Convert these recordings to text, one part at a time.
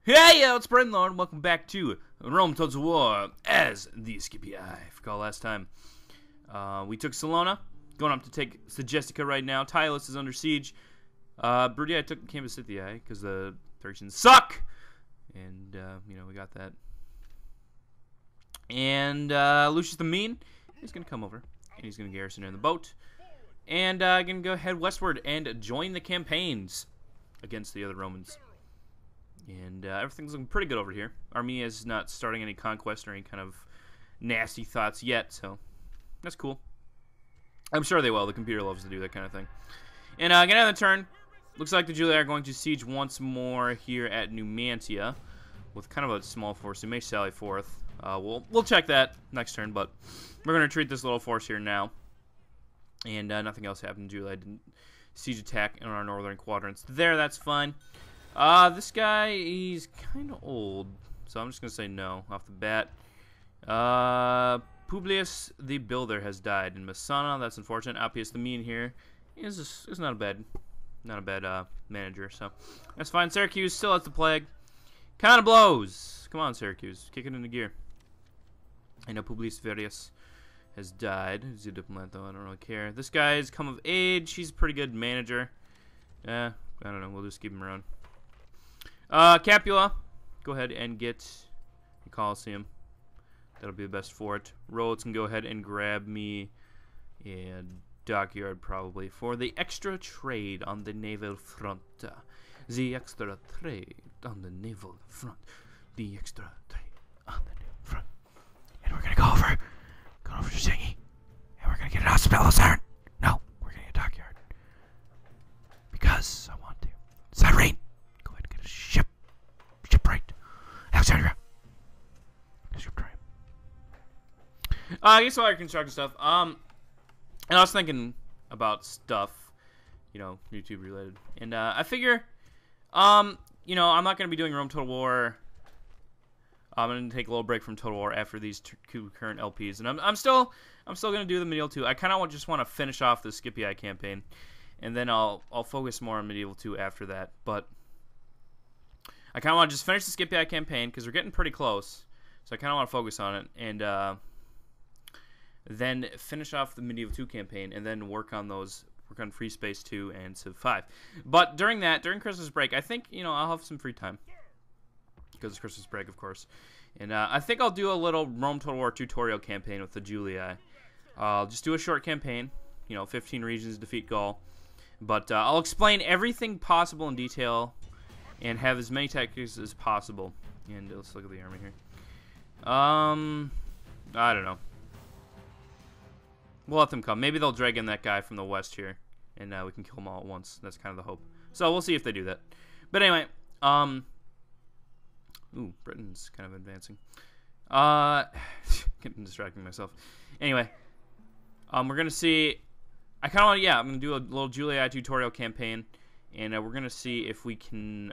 Hey, it's Brendan Lord, and welcome back to Rome Total War as the Scipii. If you recall last time, we took Salona, going up to take Segestica right now. Tylus is under siege. Brudi, I took Campus Scythii because the Thracians suck, and we got that. And Lucius the Mean is gonna come over, and he's gonna garrison in the boat, and gonna go head westward and join the campaigns against the other Romans. And everything's looking pretty good over here. Armenia is not starting any conquest or any kind of nasty thoughts yet, so that's cool. I'm sure they will. The computer loves to do that kind of thing. And get another turn. Looks like the Julii are going to siege once more here at Numantia with kind of a small force. They may sally forth. We'll check that next turn, but we're going to treat this little force here now. And nothing else happened. Julii didn't siege attack in our northern quadrants. There, that's fine. This guy, he's kind of old, so I'm just going to say no off the bat. Publius the Builder has died in Messana. That's unfortunate. Appius the Mean here is not a bad manager, so that's fine. Syracuse still has the plague. Kind of blows. Come on, Syracuse. Kick it into gear. I know Publius Varius has died. He's a diplomat, though. I don't really care. This guy's come of age. He's a pretty good manager. I don't know. We'll just keep him around. Capua, go ahead and get the Colosseum. That'll be the best for it. Rhodes can go ahead and grab me a dockyard probably for the extra trade on the naval front. The extra trade on the naval front. The extra trade on the naval front. And we're gonna go over to Shingy, and we're gonna get an hospital siren. No, we're gonna get a dockyard because I want to. Siren. Shipwright. Alexandria. Shipwright. I guess all our construction stuff. And I was thinking about stuff, YouTube related. And I figure, I'm not going to be doing Rome Total War. I'm going to take a little break from Total War after these two current LPs. And I'm still going to do the Medieval 2. I kind of just want to finish off the Scipii campaign. And then I'll focus more on Medieval 2 after that. But I kind of want to just finish the Scipii campaign because we're getting pretty close. So I kind of want to focus on it. And then finish off the Medieval 2 campaign. And then work on Free Space 2 and Civ 5. But during Christmas break, I think, I'll have some free time. Because it's Christmas break, of course. And I think I'll do a little Rome Total War tutorial campaign with the Julii. I'll just do a short campaign. 15 regions, defeat Gaul. But I'll explain everything possible in detail. And have as many tactics as possible. And let's look at the army here. I don't know. We'll let them come. Maybe they'll drag in that guy from the west here. And we can kill them all at once. That's kind of the hope. So we'll see if they do that. But anyway, ooh, Britain's kind of advancing. Getting distracting myself. Anyway, we're going to see. I kind of want to, I'm going to do a little Julii tutorial campaign. And we're going to see if we can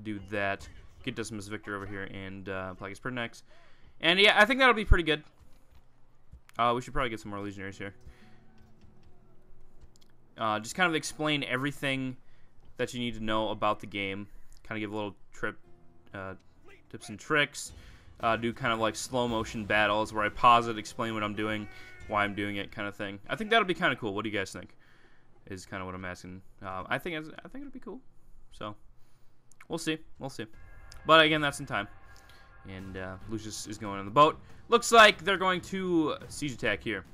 do that. Get Decimus Victor over here and Plagueis Pertinax. And yeah, I think that'll be pretty good. We should probably get some more legionaries here. Just kind of explain everything that you need to know about the game. Kind of give a little tips and tricks. Do kind of like slow motion battles where I pause it, explain what I'm doing, why I'm doing it, kind of thing. I think that'll be kind of cool. What do you guys think? Is kind of what I'm asking. I think it'll be cool. So we'll see. But again, that's in time. And Lucius is going on the boat. Looks like they're going to siege attack here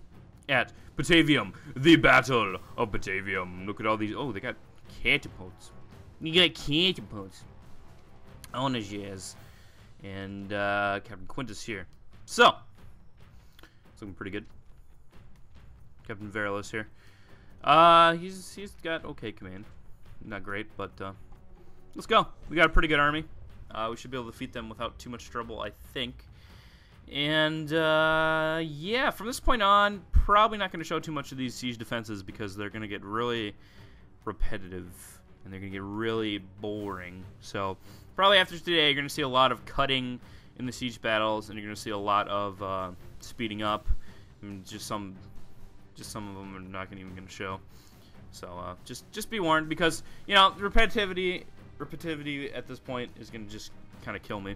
at Patavium, the Battle of Patavium. Look at all these. Oh, they got catapults. You got catapults. On his yes. And Captain Quintus here. So it's looking pretty good. Captain Verilis here. He's got okay command. Not great, but let's go. We got a pretty good army. We should be able to defeat them without too much trouble, I think. And yeah, from this point on, probably not going to show too much of these siege defenses because they're going to get really repetitive and they're going to get really boring. So probably after today, you're going to see a lot of cutting in the siege battles, and you're going to see a lot of speeding up. And just some of them are not even going to show. So just be warned, because you know repetitivity at this point is gonna just kind of kill me,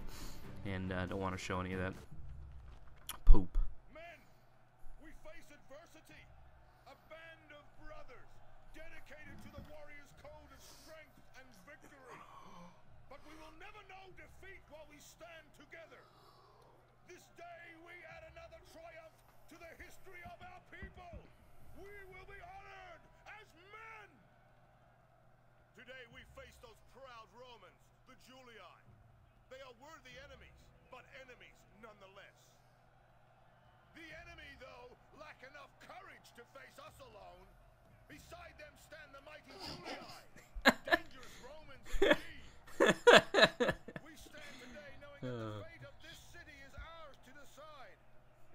and I don't want to show any of that poop. Men, we face adversity. A band of brothers dedicated to the warrior's code of strength and victory. But we will never know defeat while we stand together. This day we add another triumph to the history of our people. We will be honored as men. Today we face those proud Romans, the Julii. They are worthy enemies, but enemies nonetheless. The enemy, though, lack enough courage to face us alone. Beside them stand the mighty Julii, dangerous Romans indeed. We stand today knowing that the fate of this city is ours to decide.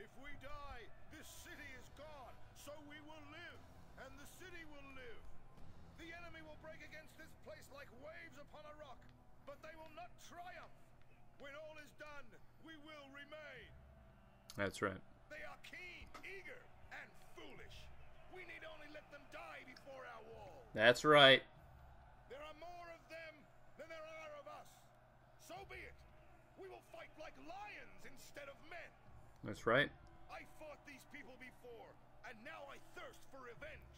If we die, this city is gone, so we will live, and the city will live. The enemy will break against this place like waves upon a rock, but they will not triumph. When all is done, we will remain. That's right. They are keen, eager, and foolish. We need only let them die before our wall. That's right. There are more of them than there are of us. So be it. We will fight like lions instead of men. That's right. I fought these people before, and now I thirst for revenge.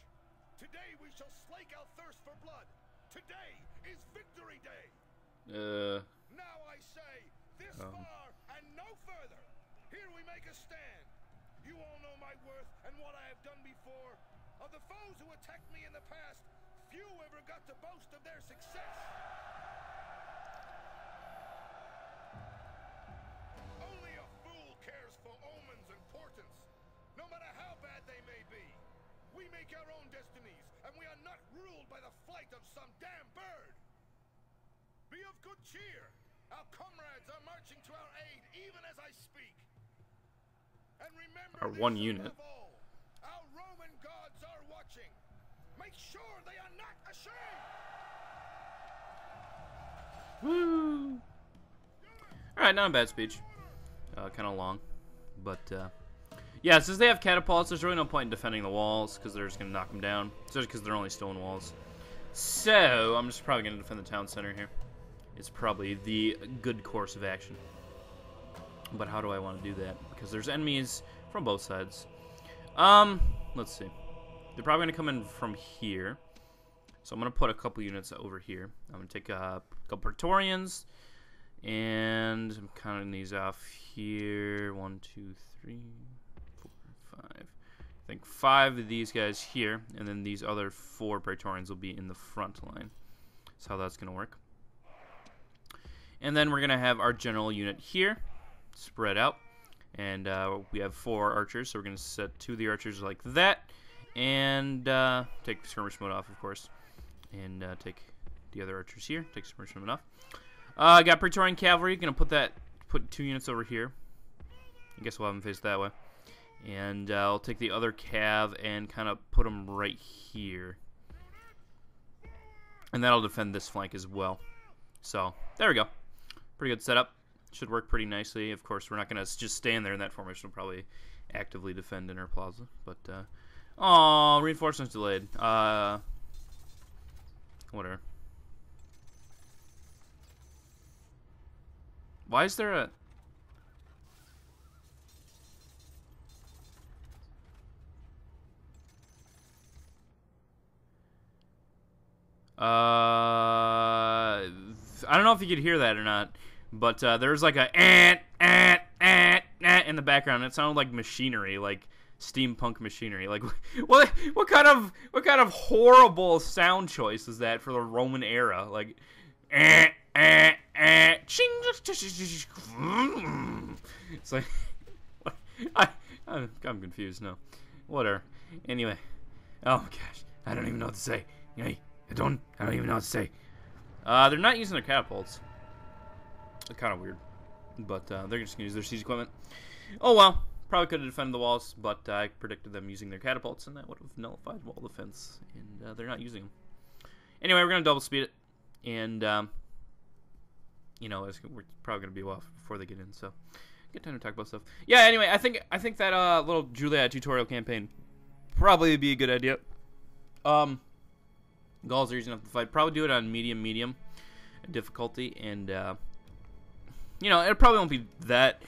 Today we shall slake our thirst for blood. Today is Victory Day. Now I say, this far and no further. Here we make a stand. You all know my worth and what I have done before. Of the foes who attacked me in the past, few ever got to boast of their success. Only a fool cares for omens and portents, no matter how bad they may be. We make our own destinies, and we are not ruled by the flight of some damn bird. Be of good cheer. Our comrades are marching to our aid even as I speak. And remember, Our one unit. all, our Roman gods are watching. Make sure they are not ashamed. Woo! Alright, not a bad speech. Kind of long. But, yeah, since they have catapults, there's really no point in defending the walls, because they're just going to knock them down. Especially because they're only stone walls. So, I'm just probably going to defend the town center here. It's probably the good course of action. But how do I want to do that? Because there's enemies from both sides. Let's see. They're probably going to come in from here. So I'm going to put a couple units over here. I'm going to take a couple Praetorians. And I'm counting these off here. 1, 2, 3, 4, 5. I think 5 of these guys here. And then these other 4 Praetorians will be in the front line. That's how that's going to work. And then we're going to have our general unit here, spread out. And we have 4 archers, so we're going to set 2 of the archers like that. And take skirmish mode off, of course. And take the other archers here, take skirmish mode off. Got Praetorian cavalry, going to put 2 units over here. I guess we'll have them face that way. And I'll take the other cav and kind of put them right here. And that'll defend this flank as well. So, there we go. Pretty good setup. Should work pretty nicely. Of course, we're not going to just stand there in that formation. We'll probably actively defend in our plaza. But, oh, reinforcements delayed. Whatever. Why is there a... I don't know if you could hear that or not, but there's like a in the background. It sounded like machinery, like steampunk machinery. Like, what kind of horrible sound choice is that for the Roman era? Like, it's like, I'm confused now. Whatever. Anyway, oh my gosh, I don't even know what to say. I don't even know what to say. They're not using their catapults. It's kind of weird. But they're just going to use their siege equipment. Oh well. Probably could have defended the walls, but I predicted them using their catapults, and that would have nullified wall defense. And they're not using them. Anyway, we're going to double speed it. And, you know, we're probably going to be a while before they get in, so get time to talk about stuff. Yeah, anyway, I think that little Juliet tutorial campaign probably would be a good idea. Gauls are easy enough to fight. Probably do it on medium difficulty, and you know, it probably won't be that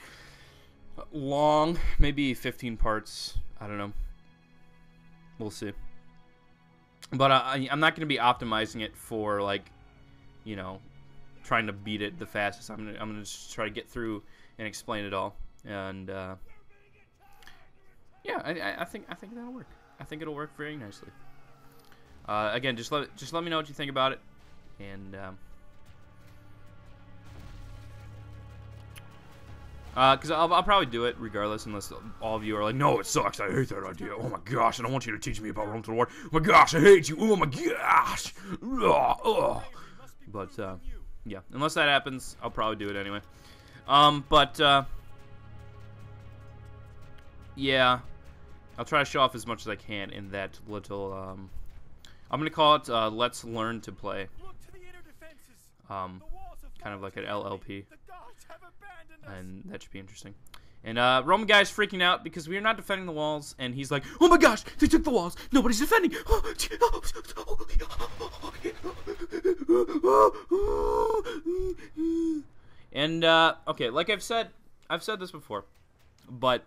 long. Maybe 15 parts. I don't know. We'll see. But I'm not going to be optimizing it for, like, you know, trying to beat it the fastest. I'm gonna just try to get through and explain it all. And yeah, I think that'll work. I think it'll work very nicely. Again, just let me know what you think about it, and because I'll probably do it regardless, unless all of you are like, no, it sucks, I hate that idea, oh my gosh, I don't want you to teach me about Rome to the War, oh my gosh, I hate you, oh my gosh, ugh, ugh. But yeah, unless that happens, I'll probably do it anyway. Yeah, I'll try to show off as much as I can in that little, I'm going to call it, Let's Learn to Play, kind of like an LLP, and that should be interesting. And Roman guy's freaking out because we are not defending the walls, and he's like, oh my gosh, they took the walls, nobody's defending. And okay, like I've said this before, but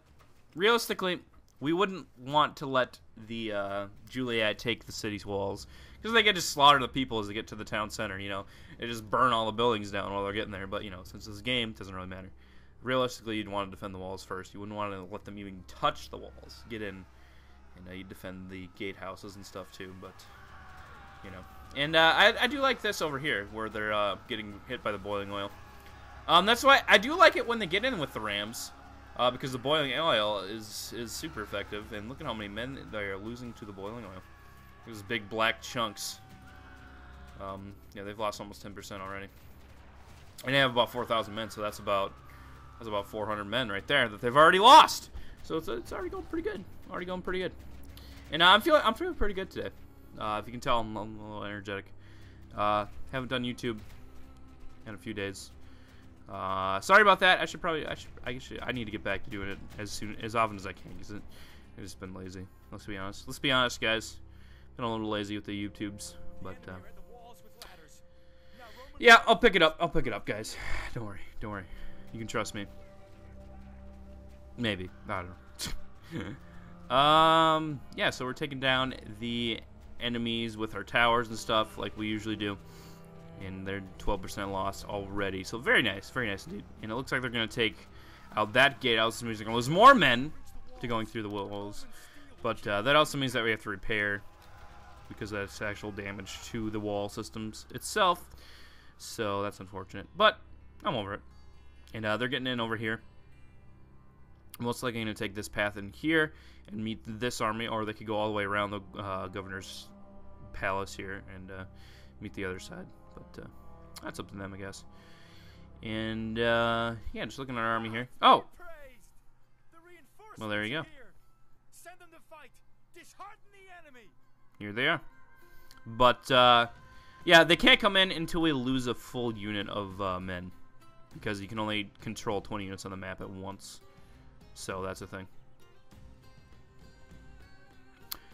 realistically, we wouldn't want to let the Juliet take the city's walls, because they get to slaughter the people as they get to the town center, you know. They just burn all the buildings down while they're getting there, but, you know, since this game, it doesn't really matter. Realistically, you'd want to defend the walls first. You wouldn't want to let them even touch the walls. Get in, and you'd defend the gatehouses and stuff, too, but, you know. And I do like this over here, where they're getting hit by the boiling oil. That's why I do like it when they get in with the rams. Because the boiling oil is super effective, and look at how many men they are losing to the boiling oil. Those big black chunks. Yeah, they've lost almost 10% already, and they have about 4,000 men, so that's about 400 men right there that they've already lost. So it's already going pretty good. Already going pretty good, and I'm feeling pretty good today. If you can tell, I'm a little energetic. Haven't done YouTube in a few days. Sorry about that. I need to get back to doing it as often as I can, because I've just been lazy. Let's be honest. Let's be honest, guys. Been a little lazy with the YouTubes, but yeah, I'll pick it up. I'll pick it up, guys. Don't worry. Don't worry. You can trust me. Maybe. I don't know. Yeah. So we're taking down the enemies with our towers and stuff, like we usually do. And they're 12% loss already. So very nice indeed. And it looks like they're going to take out that gate. Also means they're going to lose more men to going through the walls. But that also means that we have to repair, because that's actual damage to the wall systems itself. So that's unfortunate. But I'm over it. And they're getting in over here. Most likely going to take this path in here and meet this army. Or they could go all the way around the governor's palace here and meet the other side. But that's up to them, I guess. And yeah, just looking at our army here. Oh! Well, there you go. Here they are. But yeah, they can't come in until we lose a full unit of men, because you can only control 20 units on the map at once. So that's the thing.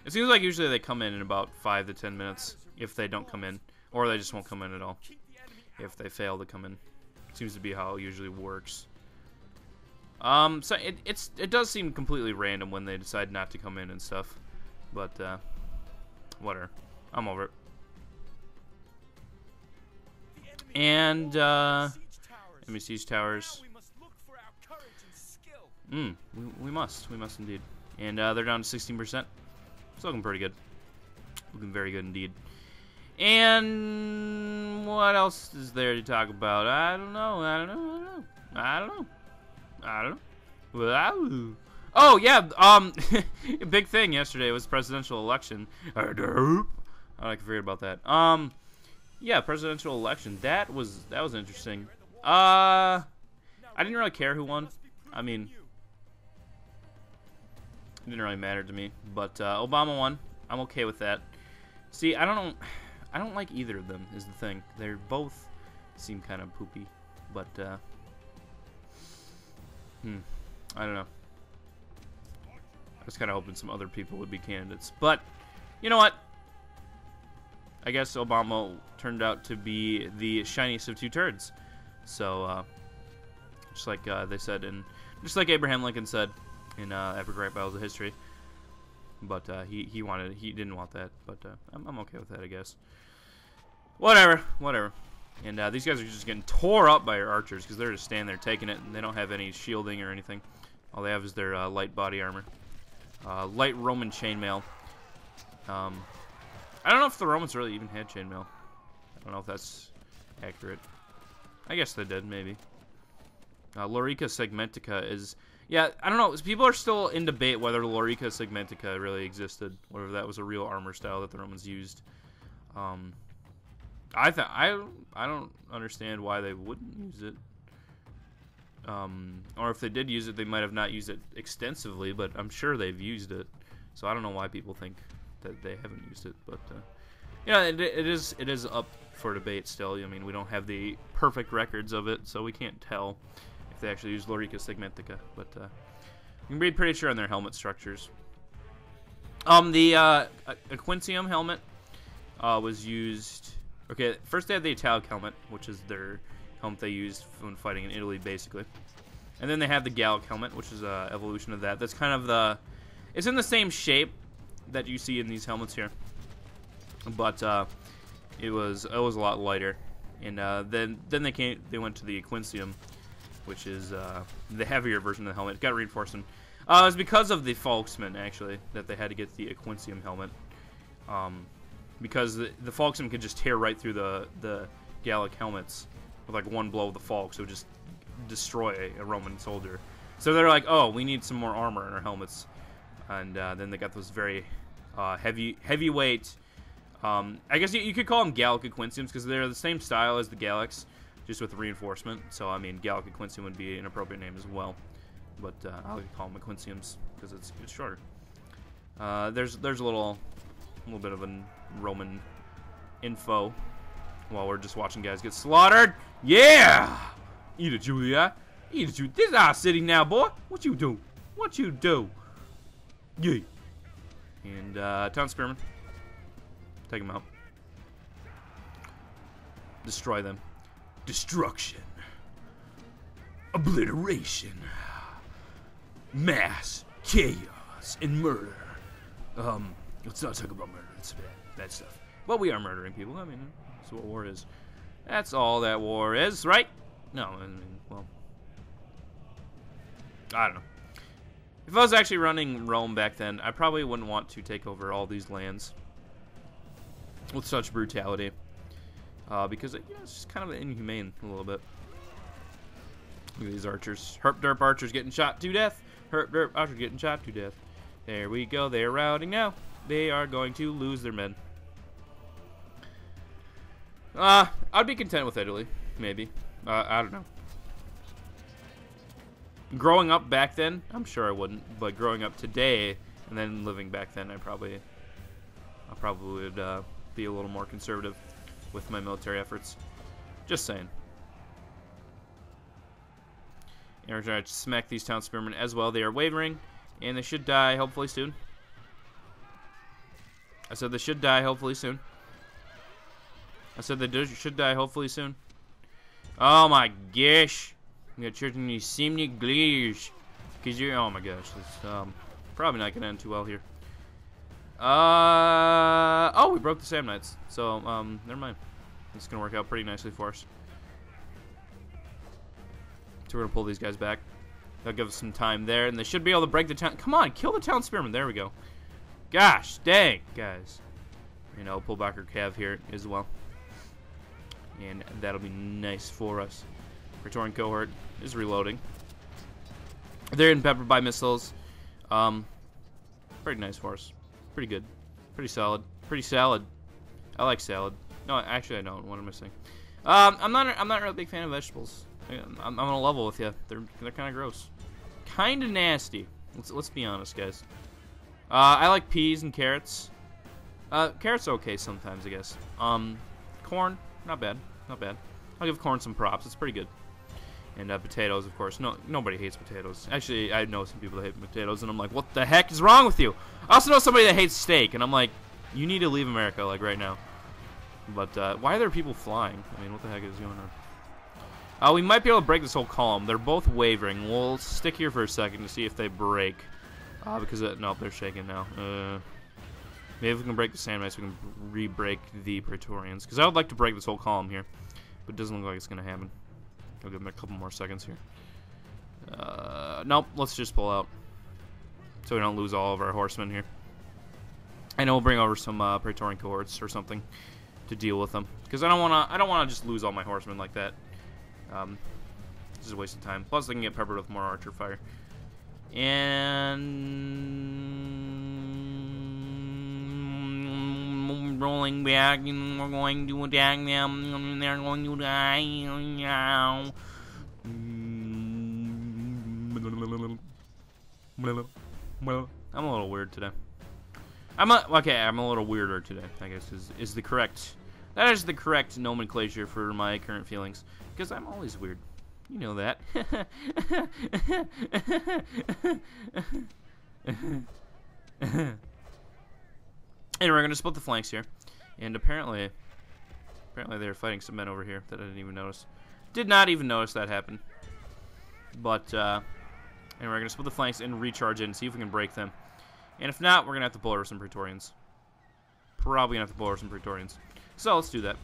It seems like usually they come in about 5 to 10 minutes if they don't come in. Or they just won't come in at all if they fail to come in. Seems to be how it usually works. So it does seem completely random when they decide not to come in and stuff. But whatever. I'm over it. And enemy siege towers. We must indeed. And they're down to 16%. It's looking pretty good. Looking very good indeed. And what else is there to talk about? I don't know. Wow. Oh yeah, a big thing yesterday was presidential election. I forget about that. Yeah, presidential election. That was interesting. I didn't really care who won. I mean, it didn't really matter to me. But Obama won. I'm okay with that. See, I don't like either of them, is the thing. They both seem kind of poopy, but I don't know. I was kind of hoping some other people would be candidates, but you know what? I guess Obama turned out to be the shiniest of two turds. So, just like they said, just like Abraham Lincoln said in Epic Rap Battles of History. But he didn't want that. But I'm okay with that, I guess. Whatever. And these guys are just getting tore up by our archers because they're just standing there taking it, and they don't have any shielding or anything. All they have is their light body armor, light Roman chainmail. I don't know if the Romans really even had chainmail. I don't know if that's accurate. I guess they did, maybe. Lorica segmentica is... Yeah, I don't know. People are still in debate whether Lorica segmentica really existed, whether that was a real armor style that the Romans used. I don't understand why they wouldn't use it. Or if they did use it, they might have not used it extensively, but I'm sure they've used it. So I don't know why people think that they haven't used it, but yeah, it is up for debate still. I mean, we don't have the perfect records of it, so we can't tell if they actually use Lorica segmentica, but you can be pretty sure on their helmet structures. The Equincium helmet was used. Okay, first they had the Italic helmet, which is their helmet they used when fighting in Italy, basically. And then they have the Gallic helmet, which is an evolution of that. That's kind of the... It's in the same shape that you see in these helmets here, but it was a lot lighter. And then they went to the Equincium, which is the heavier version of the helmet. It got reinforcement. It was because of the Folksman, actually, that they had to get the Equincium helmet. Because the Folksman could just tear right through the Gallic helmets with like one blow of the Folks. It would just destroy a Roman soldier. So they're like, oh, we need some more armor in our helmets. And then they got those very heavyweight. I guess you could call them Gallic Equinciums because they're the same style as the Gallics, just with reinforcement. So I mean, Gallic Equincium would be an appropriate name as well. But I like to call them Equinciums because it's shorter. There's a little bit of a Roman info while we're just watching guys get slaughtered. Yeah, eat it, Julia. Eat it, Julia. This is our city now, boy. What you do? What you do? Yeah. And Town Spearmen. Take them out. Destroy them. Destruction. Obliteration. Mass chaos and murder. Let's not talk about murder. It's bad stuff. But we are murdering people. I mean, that's what war is. That's all that war is, right? No, I mean, well, I don't know. If I was actually running Rome back then, I probably wouldn't want to take over all these lands with such brutality, because it's just kind of inhumane a little bit. Look at these archers. Herp derp archers getting shot to death. Herp derp archers getting shot to death. There we go. They are routing now. They are going to lose their men. I'd be content with Italy, maybe. I don't know. Growing up back then, I'm sure I wouldn't. But growing up today and then living back then, I probably would be a little more conservative with my military efforts. Just saying. And we're trying to smack these town spearmen as well. They are wavering, and they should die hopefully soon. I said they should die hopefully soon. I said they should die hopefully soon. Oh my gosh. I'm gonna church you seemly glitch. Cause you're, oh my gosh, it's probably not gonna end too well here. Oh, we broke the Samnites. So, never mind. It's gonna work out pretty nicely for us. So we're gonna pull these guys back. That'll give us some time there, and they should be able to break the town. Come on, kill the town spearmen. There we go. Gosh, dang, guys. You know, pull back our cav here as well. And that'll be nice for us. Praetorian cohort is reloading. They're in peppered by missiles. Pretty nice for us. Pretty good. Pretty solid. Pretty salad. I like salad. No, actually I don't. What am I saying? I'm not a real big fan of vegetables. I'm on a level with you. They're kind of gross. Kind of nasty. Let's be honest, guys. I like peas and carrots. Carrots are okay sometimes, I guess. Corn, not bad. Not bad. I'll give corn some props. It's pretty good. And potatoes, of course. No, nobody hates potatoes. Actually, I know some people that hate potatoes, and I'm like, what the heck is wrong with you? I also know somebody that hates steak, and I'm like, you need to leave America, like, right now. But why are there people flying? I mean, what the heck is going on? We might be able to break this whole column. They're both wavering. We'll stick here for a second to see if they break. Because nope, they're shaking now. Maybe if we can break the Sand Knights, we can re-break the Praetorians. Because I would like to break this whole column here, but it doesn't look like it's going to happen. I'll give them a couple more seconds here. Nope, let's just pull out, so we don't lose all of our horsemen here. I know we'll bring over some Praetorian cohorts or something to deal with them, because I don't want to just lose all my horsemen like that. This is a waste of time. Plus, they can get peppered with more archer fire. And rolling back, and we're going to attack them, and they're going to die. I'm a little weird today. I'm a little weirder today, I guess is the correct. That is the correct nomenclature for my current feelings, because I'm always weird. You know that. And we're gonna split the flanks here, and apparently they're fighting some men over here that I didn't even notice. Did not even notice that happen. But and we're gonna split the flanks and recharge it and see if we can break them. And if not, we're gonna have to pull over some Praetorians. Probably gonna have to pull over some Praetorians. So let's do that.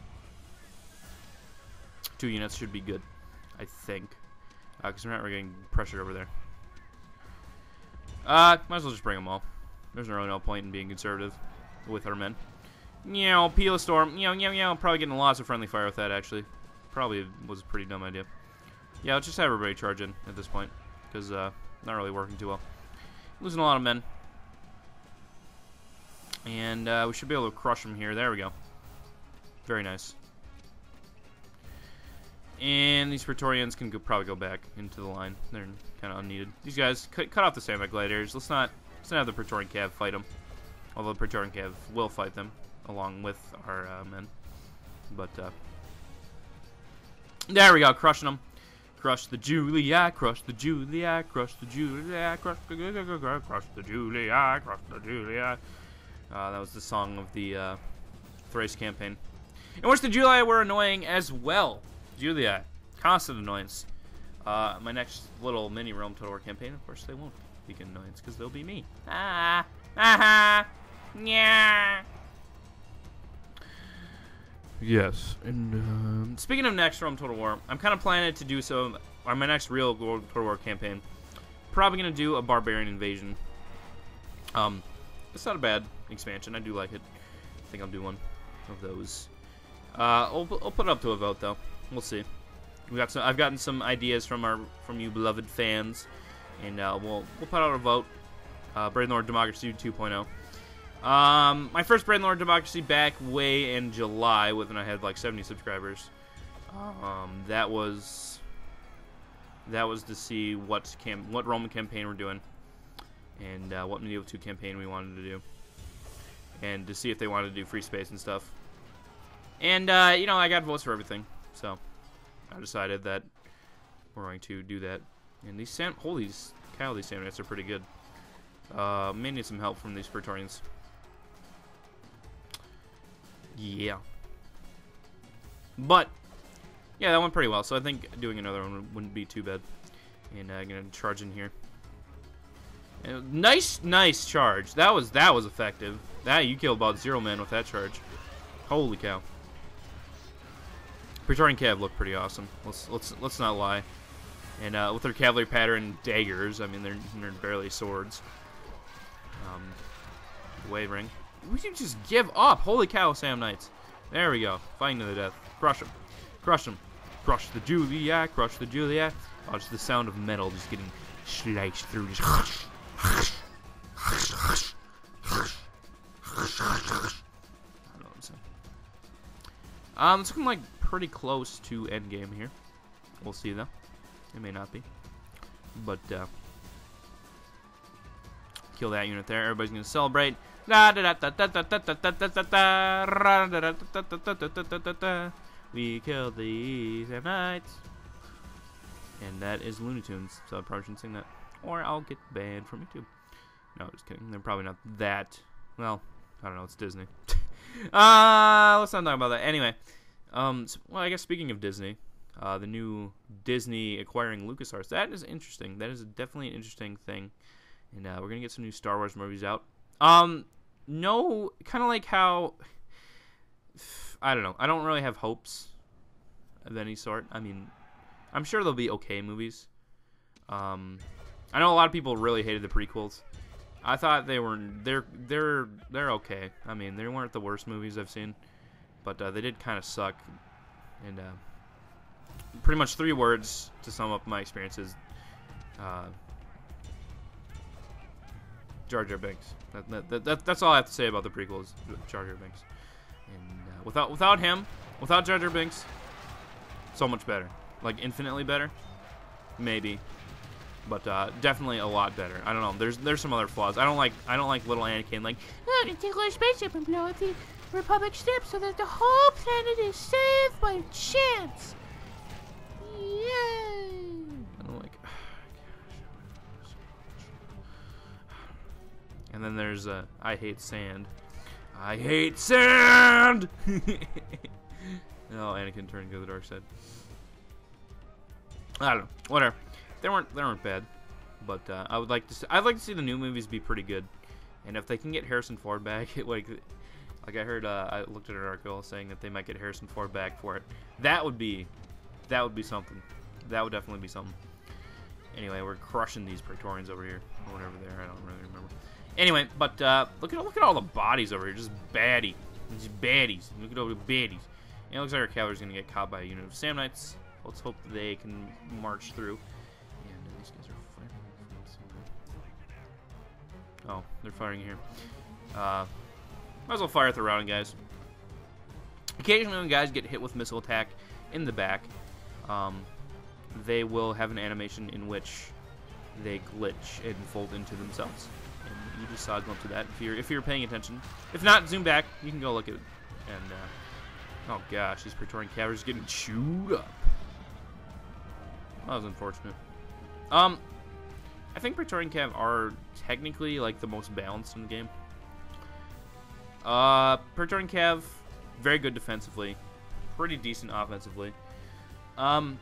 2 units should be good, I think, because we're not really getting pressured over there. Might as well just bring them all. There's really no point in being conservative with our men. Peel a storm. Probably getting lots of friendly fire with that, actually. Probably was a pretty dumb idea. Yeah, let's just have everybody charge in at this point, because not really working too well. Losing a lot of men. And we should be able to crush them here. There we go. Very nice. And these Praetorians can probably go back into the line. They're kind of unneeded. These guys, cut off the Sandbag Gladiators. Let's not have the Praetorian Cav fight them. Although the Praetorian Cav will fight them along with our men. But there we go, crushing them. Crush the Julia, crush the Julia, crush the Julia, crush the Julia, crush the Julia, crush the Julia. That was the song of the Thrace campaign, in which the Julia were annoying as well. Julia, constant annoyance. My next little mini Rome Total War campaign, of course, they won't be an annoyance because they'll be me. Yeah. Yes, and speaking of next Rome Total War, I'm kind of planning to do some on my next real Total War campaign. Probably gonna do a barbarian invasion. It's not a bad expansion. I do like it. I think I'll do one of those. I'll put it up to a vote though. We'll see. I've gotten some ideas from you beloved fans, and we'll put out a vote. Braden Lord Democracy 2.0. My first Braden Lord Democracy back way in July, when I had like 70 subscribers. That was to see what Roman campaign we're doing, and what medieval 2 campaign we wanted to do, and to see if they wanted to do free space and stuff. And I got votes for everything, so I decided that we're going to do that. And these holy cow, these Samnites are pretty good. May need some help from these Praetorians. Yeah. But yeah, that went pretty well. So I think doing another one wouldn't be too bad. And I'm gonna charge in here. And nice charge. That was effective. You killed about 0 men with that charge. Holy cow. Praetorian Cav looked pretty awesome. Let's not lie. And with their cavalry pattern daggers, I mean they're barely swords. Wavering. We can just give up. Holy cow, Sam Knights. There we go. Fighting to the death. Crush them. Crush them. Crush the Julia. Crush the Julia. Oh, just the sound of metal just getting sliced through. Just I don't know what I'm saying. It's looking like pretty close to endgame here. We'll see though. It may not be. But kill that unit there. Everybody's gonna celebrate. We killed the Samnites. And that is Looney Tunes, so I probably shouldn't sing that. Or I'll get banned from YouTube. No, just kidding. They're probably not that. Well, I don't know. It's Disney. Let's not talk about that. Anyway, well, I guess speaking of Disney, the new Disney acquiring LucasArts, that is interesting. That is definitely an interesting thing. And we're gonna get some new Star Wars movies out. No, kind of like how, I don't know. I don't really have hopes of any sort. I mean, I'm sure they'll be okay movies. I know a lot of people really hated the prequels. I thought they're okay. I mean, they weren't the worst movies I've seen, but they did kind of suck. And pretty much 3 words to sum up my experiences. Jar Jar Binks. That's all I have to say about the prequels. Jar Jar Binks. And without him, without Jar Jar Binks, so much better. Like infinitely better, maybe, but definitely a lot better. I don't know. There's some other flaws. I don't like little Anakin. Like, oh, I'm gonna take our spaceship and blow up the Republic ship so that the whole planet is saved by chance. Yay! I don't like. And then there's I hate sand. I hate sand. No, Anakin turning to the dark side. I don't know. Whatever. They weren't bad, but I'd like to see the new movies be pretty good. And if they can get Harrison Ford back, like I heard, I looked at an article saying that they might get Harrison Ford back for it. That would be something. That would definitely be something. Anyway, we're crushing these Praetorians over here, or whatever they are. I don't really remember. Anyway, but look at all the bodies over here, just baddies. Look at all the baddies. And it looks like our cavalry's gonna get caught by a unit of Sam Knights. Let's hope they can march through. And these guys are firing from. Oh, they're firing here. Might as well fire at the routing guys. Occasionally, when guys get hit with missile attack in the back, they will have an animation in which they glitch and fold into themselves. And you just saw glimpse of that if you're paying attention. If not, zoom back. You can go look at it. And oh gosh, these Praetorian cavalry's getting chewed up. That was unfortunate. I think Praetorian Cav are technically like the most balanced in the game. Praetorian Cav, very good defensively, pretty decent offensively. They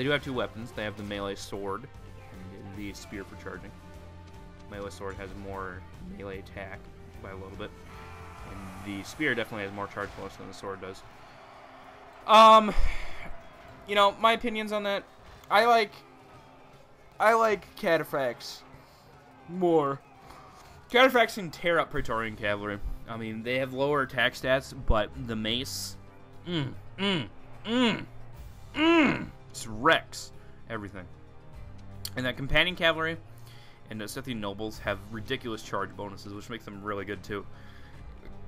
do have 2 weapons. They have the melee sword and the spear for charging. Melee sword has more melee attack by a little bit, and the spear definitely has more charge bonus than the sword does. You know, my opinions on that, I like Cataphracts more. Cataphracts can tear up Praetorian cavalry. I mean, they have lower attack stats, but the mace, just wrecks everything. And that companion cavalry and the Scythian nobles have ridiculous charge bonuses, which makes them really good too.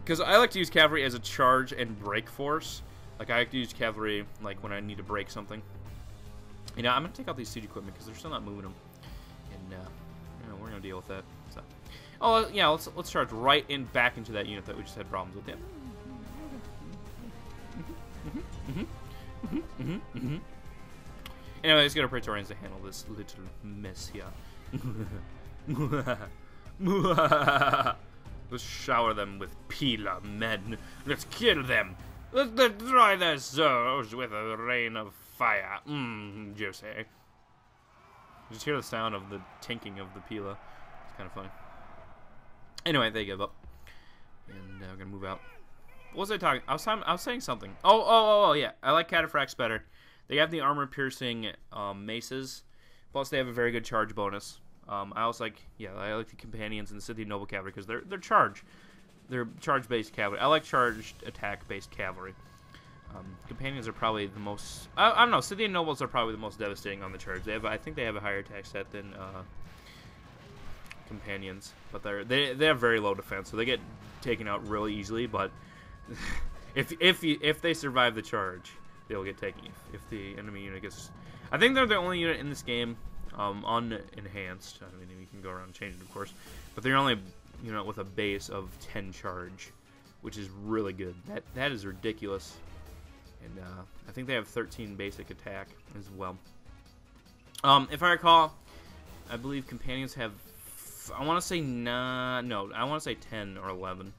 Because I like to use cavalry as a charge and break force. Like, I like to use cavalry, like, when I need to break something. You know, I'm going to take out these siege equipment because they're still not moving them. And, you know, we're going to deal with that. So, oh, yeah, let's charge right back into that unit that we just had problems with. Yeah. Anyway, let's get our Praetorians to handle this little mess here. Let's shower them with Pila men. Let's kill them. Let's destroy their souls with a rain of fire. Juicy. Just hear the sound of the tinking of the Pila. It's kind of funny. Anyway, they give up. And we're going to move out. What was I talking? I was saying something. Oh, yeah. I like Cataphracts better. They have the armor-piercing maces. Plus, they have a very good charge bonus. I also like, I like the companions and the Scythian noble cavalry because they're charge-based cavalry. I like charged attack-based cavalry. Companions are probably the most. I don't know. Scythian nobles are probably the most devastating on the charge. I think they have a higher attack stat than companions, but they have very low defense, so they get taken out really easily. But if they survive the charge, they'll get taken. If the enemy unit gets, I think they're the only unit in this game unenhanced. I mean, you can go around and change it, of course, but they're only unit with a base of 10 charge, which is really good. That is ridiculous. And I think they have 13 basic attack as well. If I recall, I believe companions have, I want to say I want to say 10 or 11.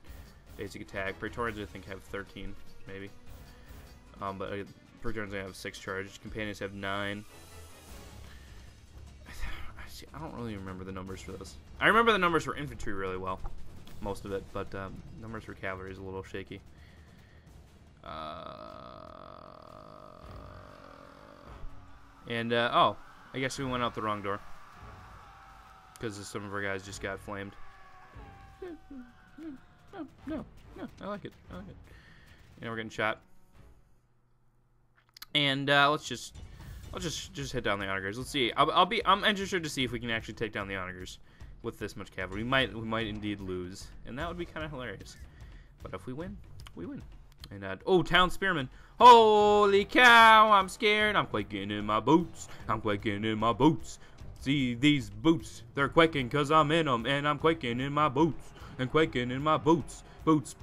basic attack. Praetorians, I think, have 13, maybe. But Praetorians only have 6 charge. Companions have 9. I don't really remember the numbers for this. I remember the numbers for infantry really well, most of it, but numbers for cavalry is a little shaky. Oh, I guess we went out the wrong door because some of our guys just got flamed. No, I like it. And we're getting shot. And I'll just hit down the onagers. Let's see. I'm interested to see if we can actually take down the onagers with this much cavalry. We might indeed lose, and that would be kind of hilarious. But if we win, we win. And oh, town spearmen! Holy cow! I'm scared. I'm quaking in my boots. See these boots? They're quaking 'cause I'm in them, and I'm quaking in my boots. And quaking in my boots. Boots.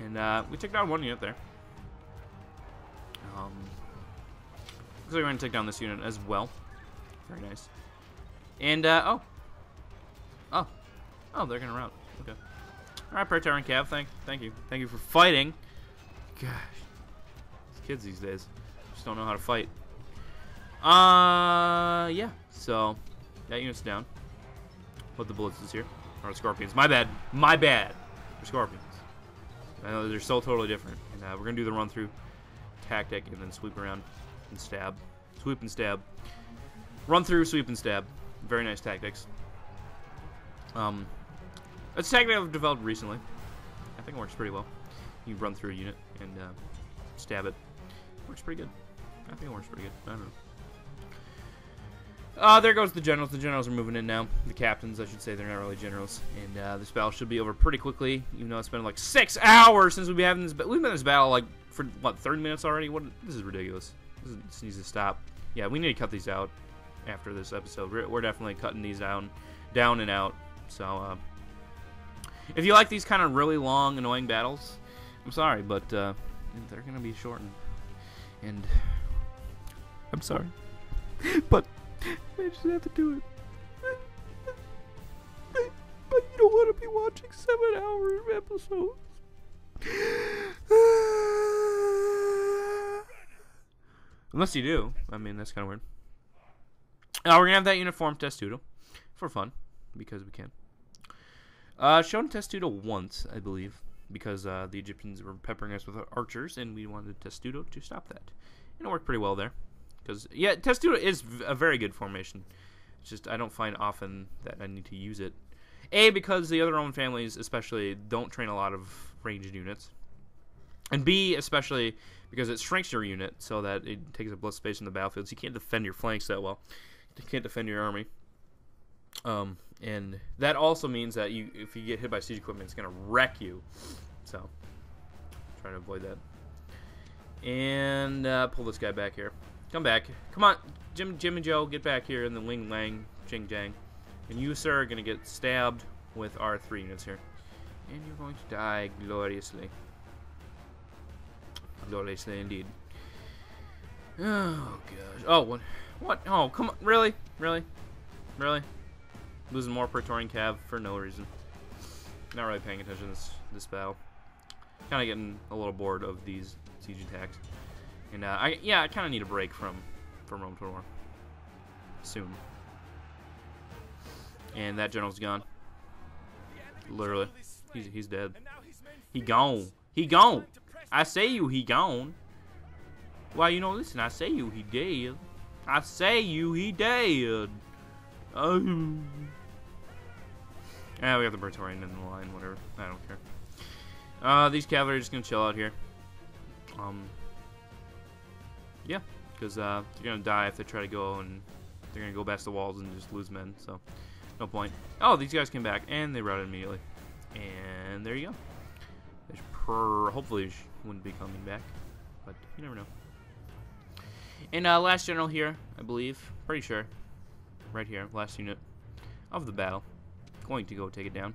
And we took down one unit there. Looks like we're gonna take down this unit as well. Very nice. And oh, they're gonna rout. Okay. All right, Praetorian Cav. Thank you for fighting. Gosh, these kids these days just don't know how to fight. Yeah. So that unit's down. Put the bullets is here. Or the scorpions. My bad. They're scorpions. I know they're so totally different. And we're gonna do the run through tactic and then sweep around and stab. Sweep and stab. Run through, sweep and stab. Very nice tactics. It's a tactic I've developed recently. I think it works pretty well. You run through a unit and stab it. Works pretty good. I think it works pretty good. I don't know. There goes the generals. The generals are moving in now. The captains, I should say, they're not really generals. And this battle should be over pretty quickly, even though it's been like 6 hours since we've been having this. We've been in this battle like for what 30 minutes already. This is ridiculous. This needs to stop. Yeah, we need to cut these out after this episode. We're definitely cutting these down and out. So if you like these kind of really long, annoying battles, I'm sorry, but they're gonna be shortened. And I'm sorry, but I just have to do it. But you don't want to be watching 7-hour episodes. Unless you do. I mean, that's kind of weird. We're going to have that uniform testudo for fun, because we can. Shown testudo once, I believe, because the Egyptians were peppering us with archers, and we wanted testudo to stop that. And it worked pretty well there. Because, yeah, testudo is a very good formation. It's just I don't find often that I need to use it. A, because the other Roman families, especially, don't train a lot of ranged units. And B, especially, because it shrinks your unit so that it takes up less space in the battlefield. So you can't defend your flanks that well. You can't defend your army. And that also means that if you get hit by siege equipment, it's going to wreck you. So, try to avoid that. And pull this guy back here. Come back. Come on, Jim and Joe, get back here in the Ling Lang Jing Jang. And you, sir, are going to get stabbed with our 3 units here. And you're going to die gloriously. Gloriously indeed. Oh, gosh. Oh, what? Oh, come on. Really? Losing more Praetorian Cav for no reason. Not really paying attention to this battle. Kind of getting a little bored of these siege attacks. And I kind of need a break from Rome Total War soon. And that general's gone. Literally, he's dead. He gone. I say you, he gone. Why, listen, I say you, he dead. Oh. Yeah, we got the Praetorian in the line, whatever. I don't care. These cavalry are just gonna chill out here. Yeah, because they're gonna die if they try to go, and they're gonna go past the walls and just lose men. So, no point. Oh, these guys came back and they routed immediately. And there you go. They hopefully wouldn't be coming back, but you never know. And last general here, I believe, pretty sure, right here, last unit of the battle, going to go take it down.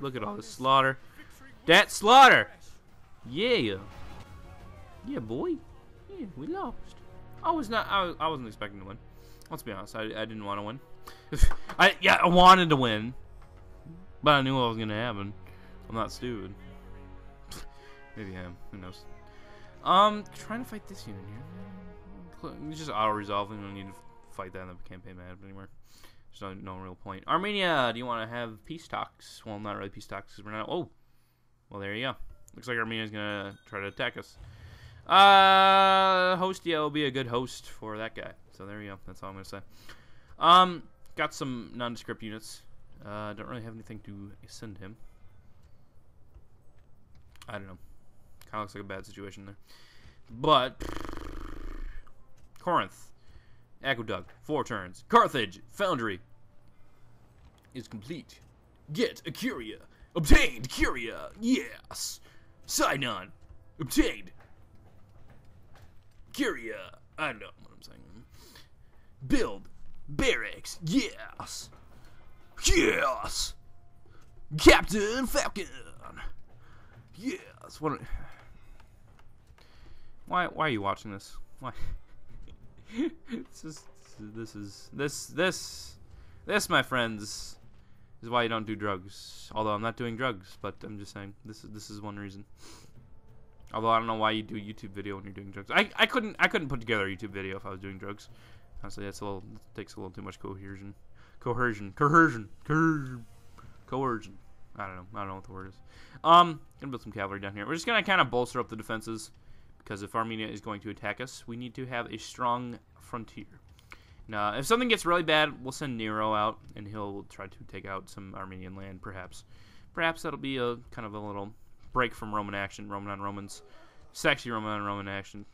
Look at all this slaughter. That slaughter! Yeah. Yeah, boy. Yeah, we lost. I wasn't expecting to win. Let's be honest. I didn't want to win. I wanted to win, but I knew what was gonna happen. I'm not stupid. Maybe I am. Who knows? Trying to fight this unit here. It's just auto-resolving. We don't need to fight that in the campaign map anymore. There's no real point. Armenia, do you want to have peace talks? Well, not really peace talks because we're not. Oh, well, there you go. Looks like Armenia's gonna try to attack us. Hostia will be a good host for that guy. So there you go. That's all I'm gonna say. Got some nondescript units. Don't really have anything to send him. I don't know. Kind of looks like a bad situation there. But Corinth, Aqueduct, 4 turns. Carthage, Foundry is complete. Get a Curia. Obtained Curia. Yes. Sidon. Obtained. Curia. I don't know what I'm saying. Build. Barracks. Yes. Yes. Captain Falcon. Yes. What? Why are you watching this? Why? This, my friends, is why you don't do drugs. Although I'm not doing drugs, but I'm just saying this is one reason. Although I don't know why you do a YouTube video when you're doing drugs. I couldn't put together a YouTube video if I was doing drugs. Honestly, it takes a little too much coercion. I don't know what the word is. Gonna build some cavalry down here. We're just gonna kind of bolster up the defenses, because if Armenia is going to attack us, we need to have a strong frontier. Now, if something gets really bad, we'll send Nero out, and he'll try to take out some Armenian land, perhaps. Perhaps that'll be a kind of a little break from Roman action, Roman on Romans. Sexy Roman on Roman action.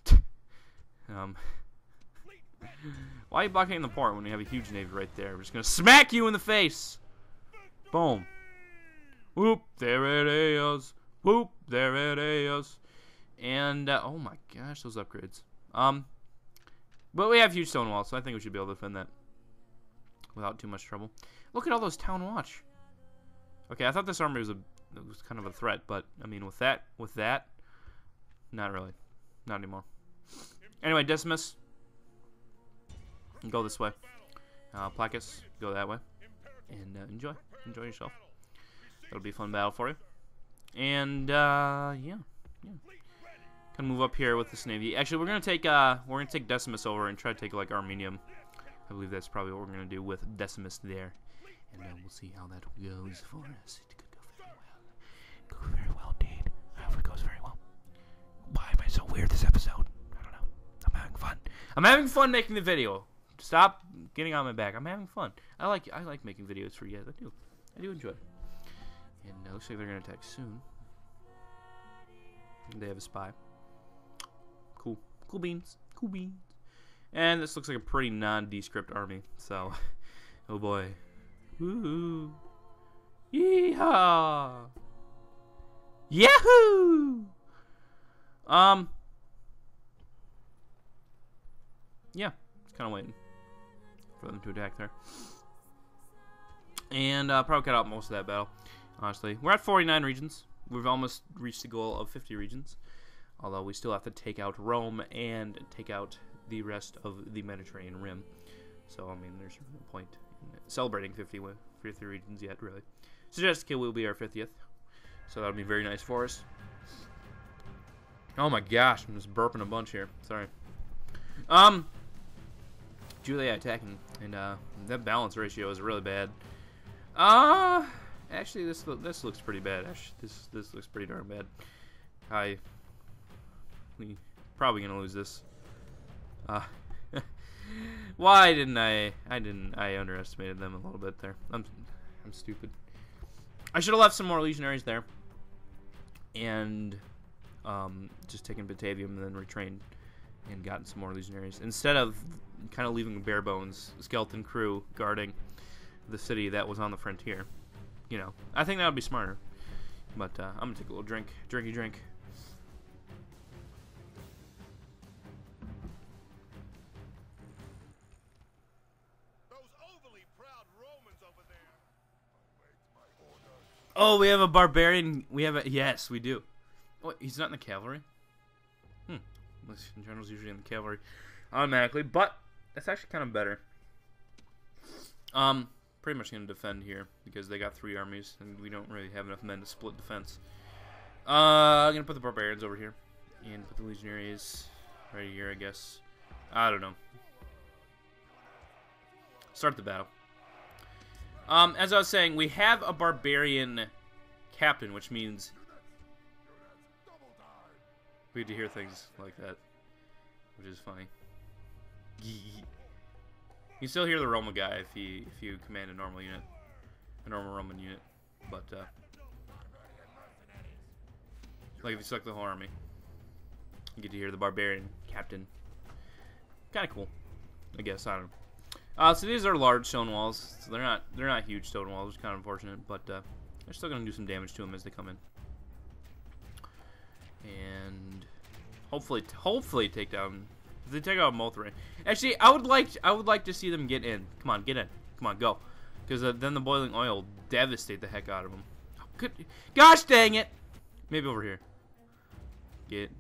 Why are you blocking the port when you have a huge navy right there? We're just gonna smack you in the face. Boom. Whoop, there it is. Whoop, there it is. And, oh my gosh, those upgrades. But we have huge stone walls, so I think we should be able to defend that without too much trouble. Look at all those town watch. Okay, I thought this army was kind of a threat, but, I mean, with that, not really. Not anymore. Anyway, Decimus, go this way. Placus, go that way. And enjoy yourself. That'll be a fun battle for you. And, yeah. Gonna move up here with this navy. Actually, we're gonna take Decimus over and try to take like Armenium. I believe that's probably what we're gonna do with Decimus there, and we'll see how that goes for us. It could go very well. Go very well indeed. I hope it goes very well. Why am I so weird this episode? I don't know. I'm having fun. I'm having fun making the video. Stop getting on my back. I'm having fun. I like making videos for you guys. I do enjoy it. And it looks like they're gonna attack soon. They have a spy. Cool beans. Cool beans. And this looks like a pretty non-descript army. So, oh boy. Woohoo. Yeehaw. Yahoo! Yeah. Just kind of waiting for them to attack there. And probably cut out most of that battle, honestly. We're at 49 regions. We've almost reached the goal of 50 regions. Although we still have to take out Rome and take out the rest of the Mediterranean Rim. So, I mean, there's no point in celebrating 50 regions yet, really. Suggested kill will be our 50th. So that'll be very nice for us. Oh my gosh, I'm just burping a bunch here. Sorry. Julia attacking. And that balance ratio is really bad. Actually, this looks pretty bad. Actually, this looks pretty darn bad. We probably gonna lose this. Why didn't I? I underestimated them a little bit there. I'm stupid. I should have left some more legionaries there, and just taken Patavium and then retrained and gotten some more legionaries instead of kind of leaving a bare bones skeleton crew guarding the city that was on the frontier. You know, I think that would be smarter. But I'm gonna take a little drink. Oh, we have a barbarian. Yes, we do. What? He's not in the cavalry. General's usually in the cavalry automatically, but that's actually kind of better. Pretty much gonna defend here because they got 3 armies and we don't really have enough men to split defense. I'm gonna put the barbarians over here and put the legionaries right here, I guess. I don't know. Start the battle. As I was saying, we have a barbarian captain, which means we get to hear things like that, which is funny. You still hear the Roma guy if you command a normal unit, a normal Roman unit, but like if you select the whole army, you get to hear the barbarian captain. Kind of cool, I guess. I don't know. So these are large stone walls. So they're not huge stone walls, which is kind of unfortunate, but they're still gonna do some damage to them as they come in, and hopefully take down. If they take out Mothra. Actually, I would like to see them get in. Come on, get in. Come on, go. Because then the boiling oil will devastate the heck out of them. Oh, good. Gosh dang it! Maybe over here.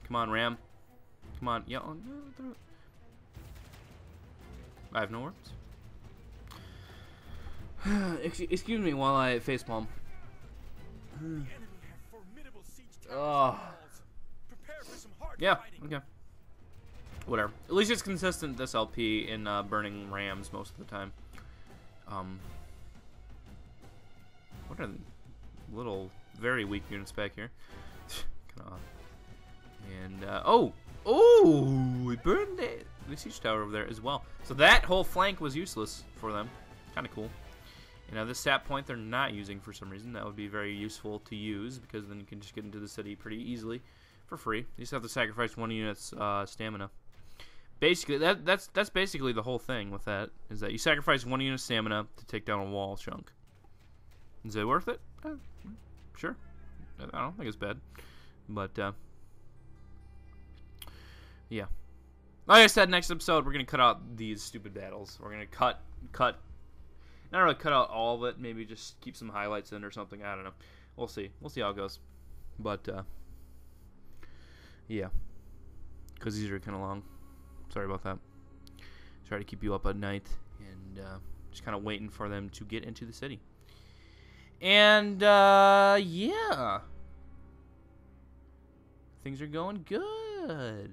Come on, ram. Come on. Yeah. I have no words. Excuse me while I facepalm. Oh. Yeah. Okay. Whatever. At least it's consistent this LP in burning rams most of the time. What are the little, very weak units back here? Kind of odd. And we burned the siege tower over there as well. So that whole flank was useless for them. Kind of cool. You know, this sap point they're not using for some reason. That would be very useful to use because then you can just get into the city pretty easily for free. You just have to sacrifice 1 unit's stamina. Basically, that's basically the whole thing with that, is that you sacrifice 1 unit of stamina to take down a wall chunk. Is it worth it? Sure. I don't think it's bad. But, yeah. Like I said, next episode, we're going to cut out these stupid battles. We're going to not really cut out all of it, maybe just keep some highlights in or something. I don't know. We'll see. We'll see how it goes. But, yeah. Because these are kind of long. Sorry about that. Try to keep you up at night and just kind of waiting for them to get into the city. And yeah, things are going good.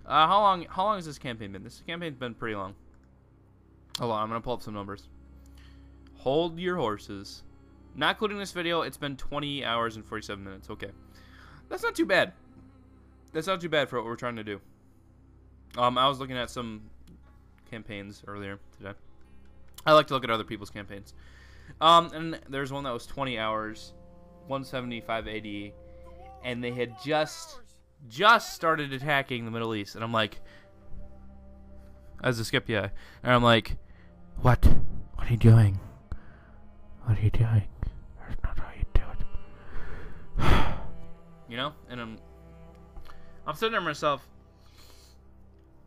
How long has this campaign been? This campaign's been pretty long. Hold on, I'm gonna pull up some numbers. Hold your horses. Not including this video, it's been 20 hours and 47 minutes. Okay, that's not too bad. That's not too bad for what we're trying to do. I was looking at some campaigns earlier today. I like to look at other people's campaigns. And there's one that was 20 hours, 175 AD, and they had just started attacking the Middle East. And I'm like, as a Scipii, and I'm like, what? What are you doing? What are you doing? That's not how you do it. You know? And I'm sitting there myself.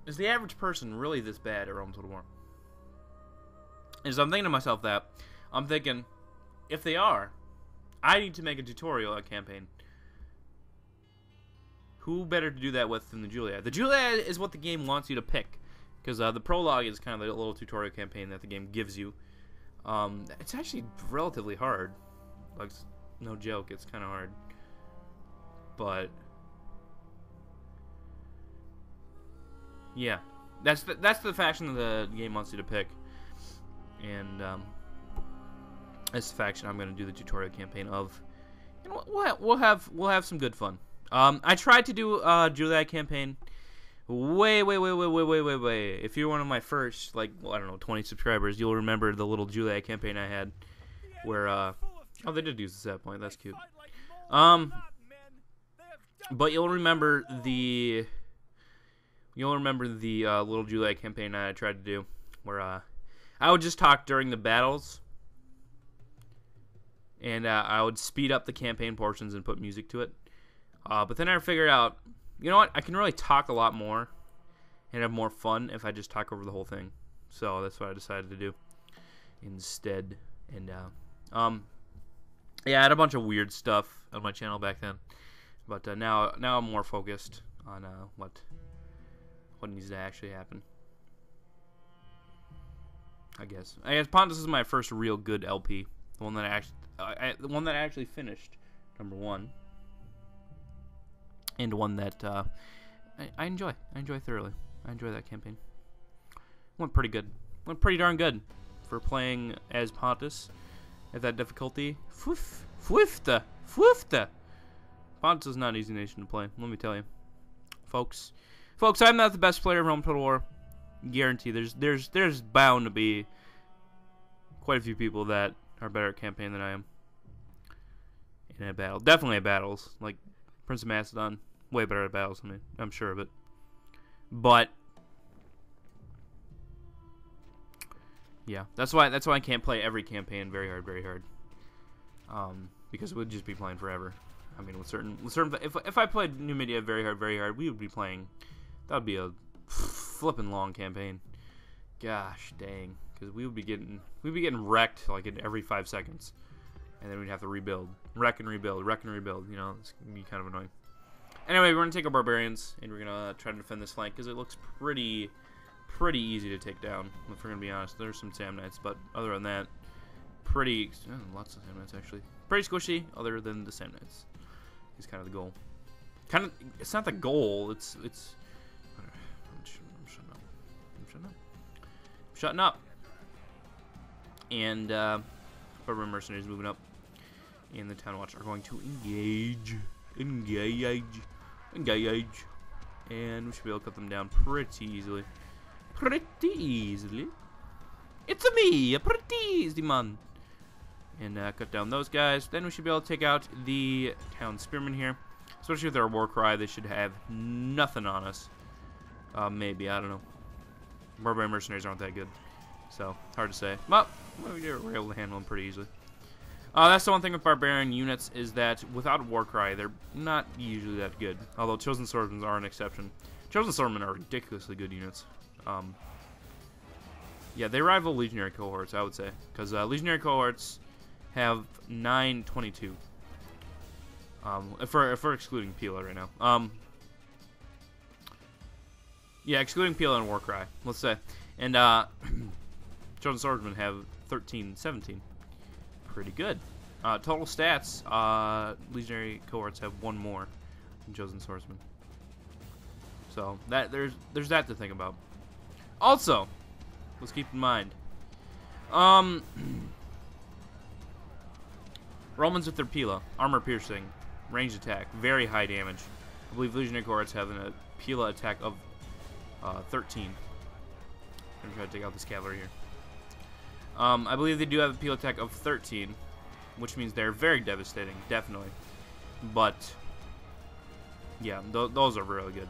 Is the average person really this bad at Rome Total War? And so I'm thinking to myself that. I'm thinking, if they are, I need to make a tutorial on campaign. Who better to do that with than the Juliad? The Juliad is what the game wants you to pick. Because the prologue is kind of the little tutorial campaign that the game gives you. It's actually relatively hard. Like, no joke, it's kind of hard. But yeah, that's the faction that the game wants you to pick, and that's the faction I'm going to do the tutorial campaign of. And we'll have some good fun. I tried to do a Juliad campaign way. If you're one of my first, like, well, I don't know, 20 subscribers, you'll remember the little Juliad campaign I had, where oh, they did use the set point. That's cute. But you'll remember the little Juliad campaign I tried to do, where I would just talk during the battles, and I would speed up the campaign portions and put music to it. But then I figured out, you know what? I can really talk a lot more and have more fun if I just talk over the whole thing. So that's what I decided to do instead. And Yeah, I had a bunch of weird stuff on my channel back then, but now I'm more focused on what needs to actually happen. I guess Pontus is my first real good LP, the one that I actually finished, number 1, and one that I enjoy. I enjoy thoroughly. I enjoy that campaign. Went pretty good. Went pretty darn good for playing as Pontus at that difficulty. Fwifta. Pontus is not an easy nation to play, let me tell you. Folks, I'm not the best player of Rome Total War. Guarantee there's bound to be quite a few people that are better at campaign than I am. In a battle. Definitely at battles. Like Prince of Macedon, way better at battles than me. I'm sure of it. But yeah, that's why I can't play every campaign very hard. Because it would just be playing forever. I mean, with certain if I played New Media very hard, we would be playing. That would be a flipping long campaign. Gosh dang, because we'd be getting wrecked like in every 5 seconds, and then we'd have to rebuild, wreck and rebuild. You know, it's gonna be kind of annoying. Anyway, we're gonna take our barbarians and we're gonna try to defend this flank because it looks pretty easy to take down. If we're gonna be honest, there's some Sam Knights, but other than that, lots of Sam Knights actually. Pretty squishy, other than the Sam Knights. Is kind of the goal. It's not the goal. It's. I'm shutting up. And Barbarian mercenaries moving up, and the Town Watch are going to engage, and we should be able to cut them down pretty easily. It's me, a pretty easy man. And cut down those guys. Then we should be able to take out the town spearmen here. Especially with their war cry, they should have nothing on us. Maybe, I don't know. Barbarian mercenaries aren't that good, so hard to say. But we're able to handle them pretty easily. That's the one thing with barbarian units is that without a war cry, they're not usually that good. Although chosen swordsmen are an exception. Chosen swordsmen are ridiculously good units. Yeah, they rival legionary cohorts, I would say, because legionary cohorts have 922. If we're excluding Pila right now. Yeah, excluding Pila and Warcry, let's say. And Chosen Swordsmen have 1317. Pretty good. Total stats, legionary cohorts have 1 more than Chosen Swordsmen. So there's that to think about. Also, let's keep in mind. Romans with their Pila, armor piercing, ranged attack, very high damage. I believe legionary cohorts have a Pila attack of 13. I'm gonna try to take out this cavalry here. I believe they do have a Pila attack of 13, which means they're very devastating, definitely. But yeah, those are really good.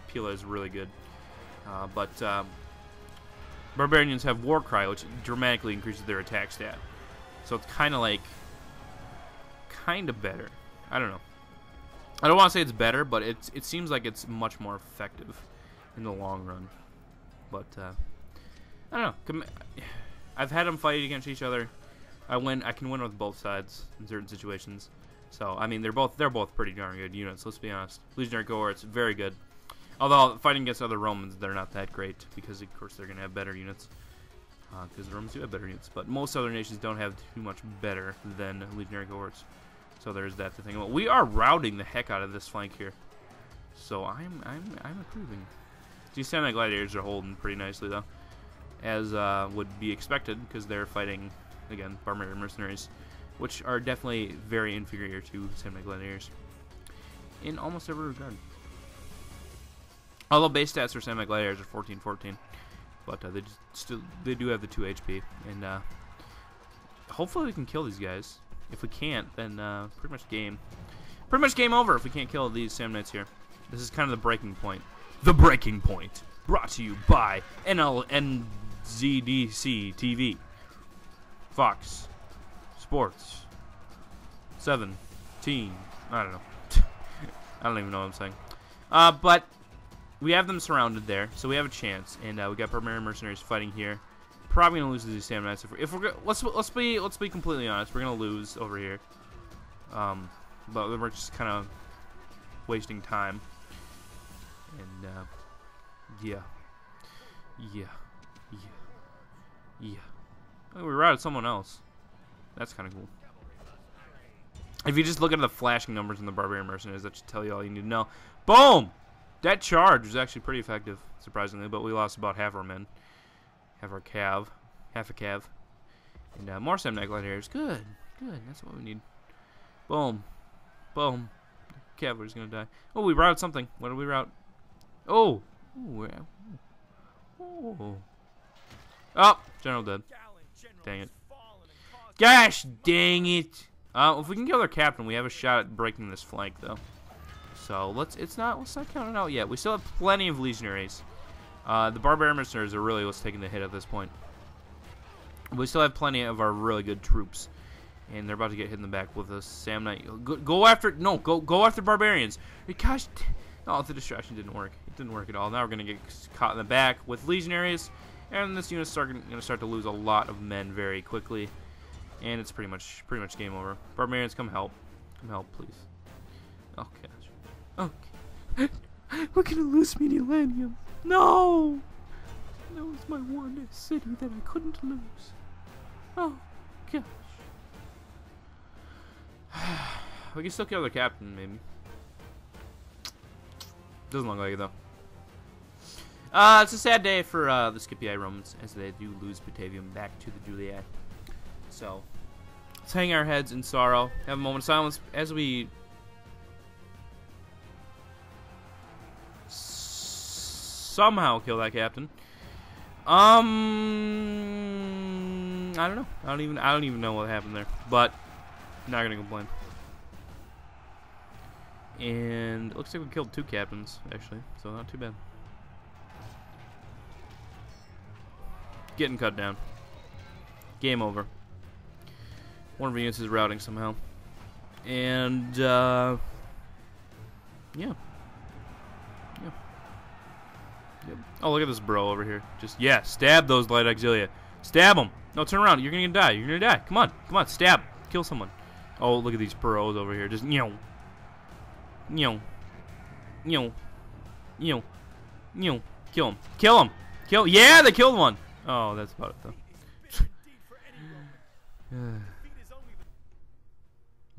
Pila is really good. But barbarians have war cry, which dramatically increases their attack stat. So it's kind of better. I don't know. I don't want to say it's better, but it seems like it's much more effective in the long run. But I don't know. I've had them fight against each other. I can win with both sides in certain situations. So I mean, they're both pretty darn good units. Let's be honest. Legionary cohorts, very good. Although fighting against other Romans, they're not that great because of course they're gonna have better units. Because the Romans do have better units, but most other nations don't have too much better than legionary cohorts. So there's that to think about. We are routing the heck out of this flank here. So I'm approving. These Samurai gladiators are holding pretty nicely though, as would be expected because they're fighting again barbarian mercenaries, which are definitely very inferior to Samurai gladiators in almost every regard. Although base stats for Samurai gladiators are 14-14, but they do have the 2 HP, and hopefully we can kill these guys. If we can't, then pretty much game over if we can't kill these Sam Knights here. This is kind of the breaking point. The breaking point, brought to you by NZDC TV, Fox Sports 17. I don't know. I don't even know what I'm saying. But we have them surrounded there, so we have a chance, and we got barbarian mercenaries fighting here. Probably gonna lose to these Sam Knights if we're let's be completely honest. We're gonna lose over here. But we're just kind of wasting time. And yeah. Oh, we routed someone else. That's kind of cool. If you just look at the flashing numbers in the Barbarian Mercenaries, that should tell you all you need to know. Boom! That charge was actually pretty effective, surprisingly, but we lost about half our men. Half a cav. And more Sam Gladiators. Good. That's what we need. Boom. Cavalry's gonna die. Oh, we routed something. What did we route? Oh! Oh! General dead. Dang it. Gosh dang it! If we can kill their captain, we have a shot at breaking this flank, though. So let's not count it out yet. We still have plenty of legionaries. The Barbarian Mercenaries are really what's taking the hit at this point. We still have plenty of our really good troops, and they're about to get hit in the back with a Sam Knight. Go after Barbarians. Gosh, oh, the distraction didn't work. It didn't work at all. Now we're gonna get caught in the back with legionaries, and this unit's gonna start to lose a lot of men very quickly, and it's pretty much game over. Barbarians, come help, please. Oh gosh. Okay. We're gonna lose Mediolanium. No! That was my one city that I couldn't lose. Oh, gosh. We can still kill the captain, maybe. Doesn't look like it, though. It's a sad day for the Scipii Romans, as they do lose Patavium back to the Julii. So, let's hang our heads in sorrow, have a moment of silence as we somehow kill that captain. I don't know. I don't even know what happened there, but I'm not gonna complain. And it looks like we killed 2 captains, actually, so not too bad. Getting cut down. Game over. One of the units is routing somehow. And, yeah. Yep. Oh, look at this bro over here. Just, yeah, stab those light auxilia. Stab them. No, turn around. You're gonna die. You're gonna die. Come on, stab. Kill someone. Oh, look at these pros over here. Just, Kill him. Yeah, they killed one. Oh, that's about it, though.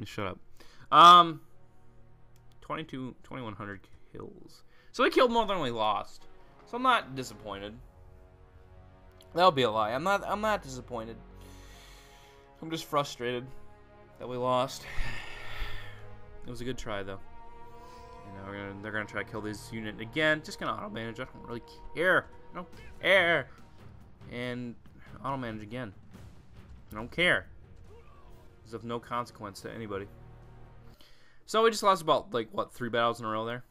Shut up. 2,100 kills. So we killed more than we lost. So I'm not disappointed. That would be a lie. I'm not disappointed. I'm just frustrated that we lost. It was a good try, though. You know, they're gonna try to kill this unit again. Just gonna auto manage. I don't really care. I don't care. And auto manage again. I don't care. It's of no consequence to anybody. So we just lost about, like, what, 3 battles in a row there?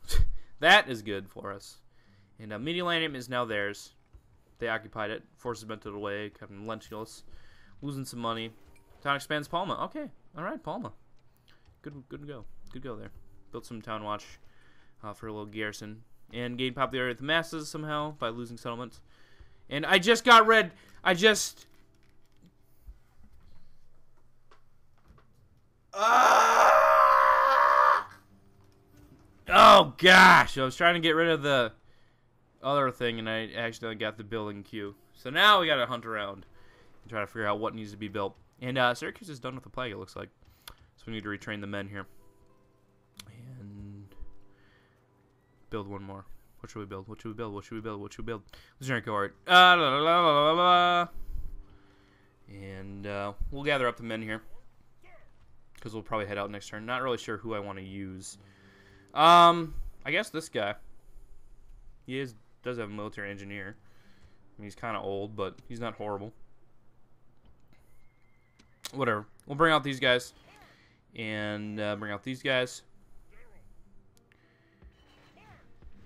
That is good for us. And Mediolanium is now theirs. They occupied it. Forces bent it away. Captain Lentulus. Losing some money. Town expands Palma. Okay. Alright, Palma. Good to go. Good go there. Built some town watch for a little garrison. And gained popularity with the masses somehow by losing settlements. And I just got rid. Oh gosh! I was trying to get rid of the other thing, and I accidentally got the building queue. So now we gotta hunt around and try to figure out what needs to be built. And Syracuse is done with the plague, it looks like. So we need to retrain the men here and build one more. What should we build? What should we build? What should we build? What should we build? Legionary cohort. And we'll gather up the men here because we'll probably head out next turn. Not really sure who I want to use. I guess this guy. He does have a military engineer. I mean, he's kind of old, but he's not horrible. Whatever. We'll bring out these guys. And bring out these guys.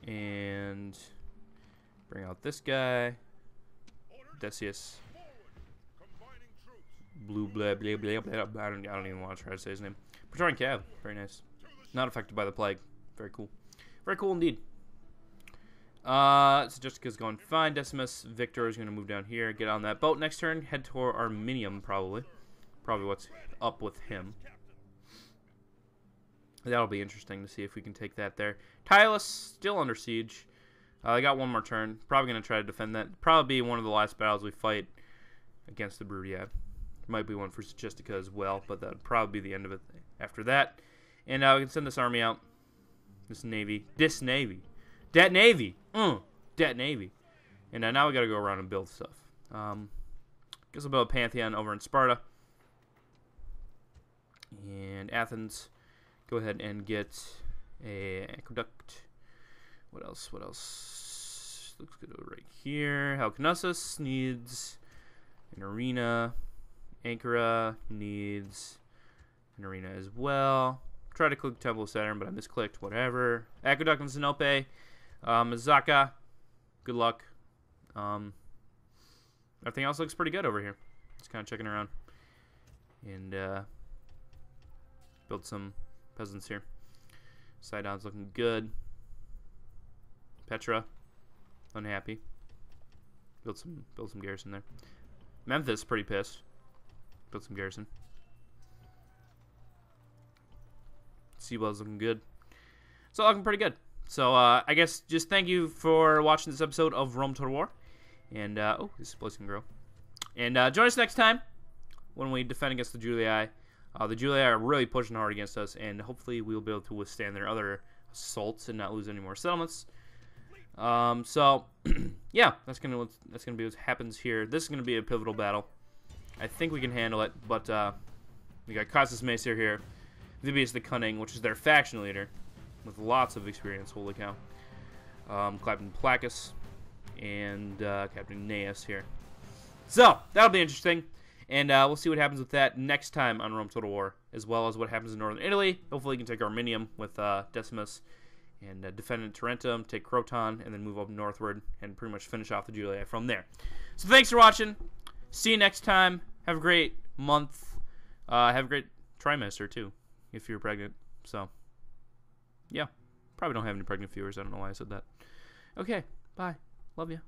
And bring out this guy. Decius. Blue blah blah blah blah. I don't even want to try to say his name. Praetorian Cav. Very nice. Not affected by the plague. Very cool. Very cool indeed. So Jessica's going fine. Decimus Victor is going to move down here. Get on that boat next turn. Head toward Arminium, probably. Probably what's up with him. That'll be interesting to see if we can take that there. Tylus, still under siege. I got one more turn. Probably going to try to defend that. Probably be one of the last battles we fight against the Brood, yeah. Might be one for Stagistica as well, but that would probably be the end of it after that. And we can send this army out. This Navy. Det Navy. Det Navy. And now we got to go around and build stuff. Guess I'll build a Pantheon over in Sparta. And Athens. Go ahead and get a aqueduct. What else? What else? Looks good right here. Halicarnassus needs an arena. Ankara needs an arena as well. Try to click Temple of Saturn, but I misclicked. Whatever. Aqueduct and Sinope. Mazaka. Good luck. Everything else looks pretty good over here. Just kind of checking around. And build some peasants here. Sidon's looking good. Petra, unhappy. Build some garrison there. Memphis, pretty pissed. Build some garrison. Seawell's looking good. It's all looking pretty good. So I guess just thank you for watching this episode of Rome Total War. And oh, this place can grow. And join us next time when we defend against the Julii. The Julii are really pushing hard against us, and hopefully we'll be able to withstand their other assaults and not lose any more settlements. So yeah, that's gonna be what happens here. This is gonna be a pivotal battle. I think we can handle it, but we got Cassus Macer here, Vibius the Cunning, which is their faction leader, with lots of experience. Holy cow! Captain Placus and Captain Gnaeus here. So that'll be interesting, and we'll see what happens with that next time on Rome Total War, as well as what happens in northern Italy. Hopefully, we can take Arminium with Decimus. And defend in Tarentum, take Croton, and then move up northward and pretty much finish off the Julii from there. So thanks for watching. See you next time. Have a great month. Have a great trimester, too, if you're pregnant. So, yeah. Probably don't have any pregnant viewers. I don't know why I said that. Okay. Bye. Love you.